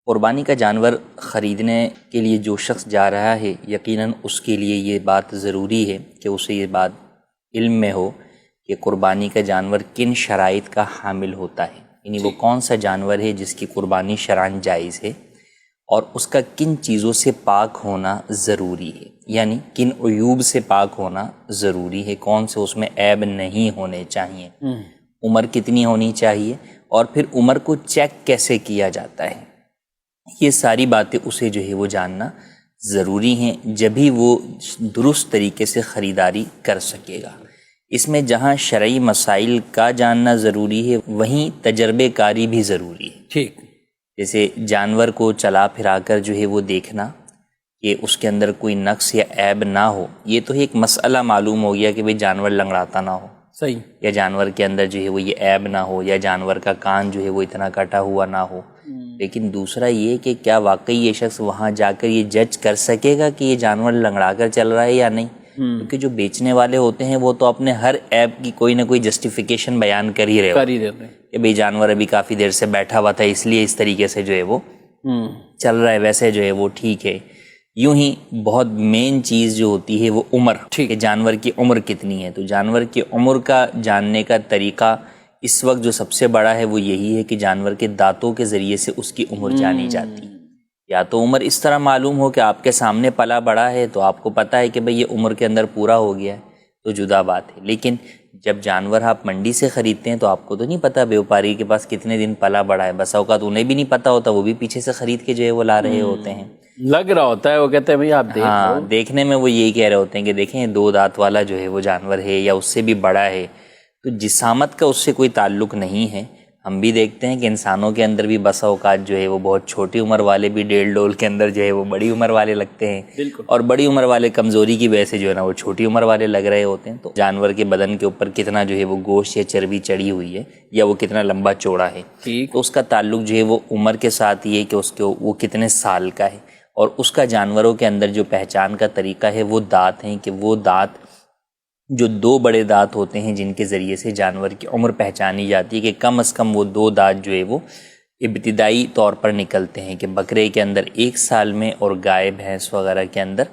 قربانی کا جانور خریدنے کے لیے جو شخص جا رہا ہے یقیناً اس کے لیے یہ بات ضروری ہے کہ اسے یہ بات علم میں ہو کہ قربانی کا جانور کن شرائط کا حامل ہوتا ہے، یعنی وہ کون سا جانور ہے جس کی قربانی شرعاً جائز ہے اور اس کا کن چیزوں سے پاک ہونا ضروری ہے، یعنی کن عیوب سے پاک ہونا ضروری ہے، کون سے اس میں عیب نہیں ہونے چاہیے، عمر کتنی ہونی چاہیے، اور پھر عمر کو چیک کیسے کیا جاتا ہے۔ یہ ساری باتیں اسے جو ہے وہ جاننا ضروری ہیں، جبھی وہ درست طریقے سے خریداری کر سکے گا۔ اس میں جہاں شرعی مسائل کا جاننا ضروری ہے وہیں تجربے کاری بھی ضروری ہے۔ ٹھیک، جیسے جانور کو چلا پھرا کر جو ہے وہ دیکھنا کہ اس کے اندر کوئی نقص یا عیب نہ ہو، یہ تو ایک مسئلہ معلوم ہو گیا کہ بھئی جانور لنگڑاتا نہ ہو، صحیح، یا جانور کے اندر جو ہے وہ یہ عیب نہ ہو، یا جانور کا کان جو ہے وہ اتنا کٹا ہوا نہ ہو۔ لیکن دوسرا یہ کہ کیا واقعی یہ شخص وہاں جا کر یہ جج کر سکے گا کہ یہ جانور لنگڑا کر چل رہا ہے یا نہیں، کیونکہ جو بیچنے والے ہوتے ہیں وہ تو اپنے ہر عیب کی کوئی نہ کوئی جسٹیفیکیشن بیان کر ہی رہے ہوتے ہیں کہ بھئی جانور ابھی کافی دیر سے بیٹھا ہوا تھا اس لیے اس طریقے سے جو ہے وہ چل رہا ہے، ویسے جو ہے وہ ٹھیک ہے۔ یوں ہی بہت مین چیز جو ہوتی ہے وہ عمر، کہ جانور کی عمر کتنی ہے، تو جانور کی عمر کا جاننے کا طریقہ اس وقت جو سب سے بڑا ہے وہ یہی ہے کہ جانور کے دانتوں کے ذریعے سے اس کی عمر جانی جاتی ہے۔ یا تو عمر اس طرح معلوم ہو کہ آپ کے سامنے پلا بڑا ہے تو آپ کو پتہ ہے کہ بھئی یہ عمر کے اندر پورا ہو گیا ہے تو جدا بات ہے، لیکن جب جانور آپ منڈی سے خریدتے ہیں تو آپ کو تو نہیں پتہ بیوپاری کے پاس کتنے دن پلا بڑا ہے، بسا اوقات انہیں بھی نہیں پتہ ہوتا، وہ بھی پیچھے سے خرید کے جو ہے وہ لا رہے ہوتے ہیں، لگ رہا ہوتا ہے، وہ کہتے ہیں بھئی آپ دیکھ ہاں دیکھنے میں وہ یہی کہہ رہے ہوتے ہیں کہ دیکھیں 2 دانت والا جو ہے وہ جانور ہے یا اس سے بھی بڑا ہے، تو جسامت کا اس سے کوئی تعلق نہیں ہے۔ ہم بھی دیکھتے ہیں کہ انسانوں کے اندر بھی بسا اوقات جو ہے وہ بہت چھوٹی عمر والے بھی ڈیل ڈول کے اندر جو ہے وہ بڑی عمر والے لگتے ہیں، اور بڑی عمر والے کمزوری کی وجہ سے جو ہے نا وہ چھوٹی عمر والے لگ رہے ہوتے ہیں۔ تو جانور کے بدن کے اوپر کتنا جو ہے وہ گوشت یا چربی چڑھی ہوئی ہے یا وہ کتنا لمبا چوڑا ہے، تو اس کا تعلق جو ہے وہ عمر کے ساتھ یہ کہ اس کو وہ کتنے سال کا ہے، اور اس کا جانوروں کے اندر جو پہچان کا طریقہ ہے وہ دانت ہیں، کہ وہ دانت جو 2 بڑے دانت ہوتے ہیں جن کے ذریعے سے جانور کی عمر پہچانی جاتی ہے، کہ کم از کم وہ 2 دانت جو ہے وہ ابتدائی طور پر نکلتے ہیں، کہ بکرے کے اندر 1 سال میں اور گائے بھینس وغیرہ کے اندر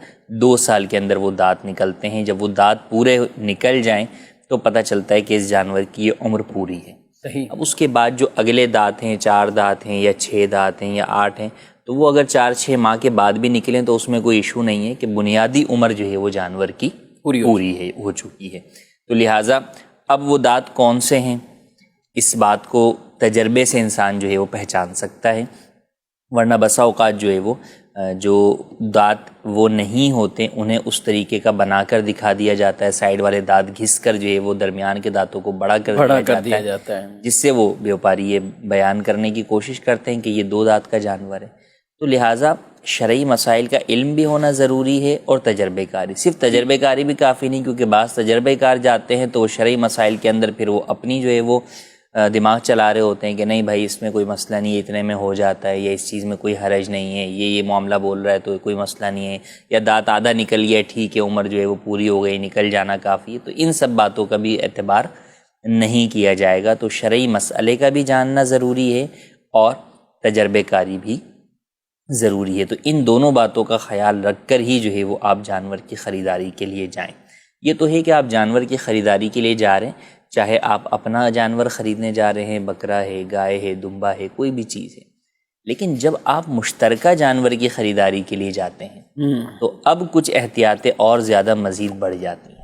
2 سال کے اندر وہ دانت نکلتے ہیں۔ جب وہ دانت پورے نکل جائیں تو پتہ چلتا ہے کہ اس جانور کی یہ عمر پوری ہے۔ اب اس کے بعد جو اگلے دانت ہیں، 4 دانت ہیں یا 6 دانت ہیں یا 8 ہیں، تو وہ اگر 4-6 ماہ کے بعد بھی نکلیں تو اس میں کوئی ایشو نہیں ہے، کہ بنیادی عمر جو ہے وہ جانور کی پوری ہے، ہو چکی ہے۔ تو لہٰذا اب وہ دانت کون سے ہیں، اس بات کو تجربے سے انسان جو ہے وہ پہچان سکتا ہے، ورنہ بسا اوقات جو ہے وہ جو دانت وہ نہیں ہوتے انہیں اس طریقے کا بنا کر دکھا دیا جاتا ہے، سائیڈ والے دانت گھس کر جو ہے وہ درمیان کے دانتوں کو بڑا کر دیا جاتا ہے، جس سے وہ بیوپاری یہ بیان کرنے کی کوشش کرتے ہیں کہ یہ 2 دانت کا جانور ہے۔ تو لہٰذا شرعی مسائل کا علم بھی ہونا ضروری ہے اور تجربے کاری، صرف تجربے کاری بھی کافی نہیں، کیونکہ بعض تجربے کار جاتے ہیں تو وہ شرعی مسائل کے اندر پھر وہ اپنی جو ہے وہ دماغ چلا رہے ہوتے ہیں کہ نہیں بھائی اس میں کوئی مسئلہ نہیں ہے، اتنے میں ہو جاتا ہے، یا اس چیز میں کوئی حرج نہیں ہے، یہ معاملہ بول رہا ہے تو کوئی مسئلہ نہیں ہے، یا دانت آدھا نکل گیا ٹھیک ہے، عمر جو ہے وہ پوری ہو گئی، نکل جانا کافی ہے، تو ان سب باتوں کا بھی اعتبار نہیں کیا جائے گا۔ تو شرعی مسئلے کا بھی جاننا ضروری ہے اور تجربے کاری بھی ضروری ہے، تو ان دونوں باتوں کا خیال رکھ کر ہی جو ہے وہ آپ جانور کی خریداری کے لیے جائیں۔ یہ تو ہے کہ آپ جانور کی خریداری کے لیے جا رہے ہیں، چاہے آپ اپنا جانور خریدنے جا رہے ہیں، بکرا ہے، گائے ہے، دمبا ہے، کوئی بھی چیز ہے، لیکن جب آپ مشترکہ جانور کی خریداری کے لیے جاتے ہیں تو اب کچھ احتیاطیں اور زیادہ مزید بڑھ جاتی ہیں۔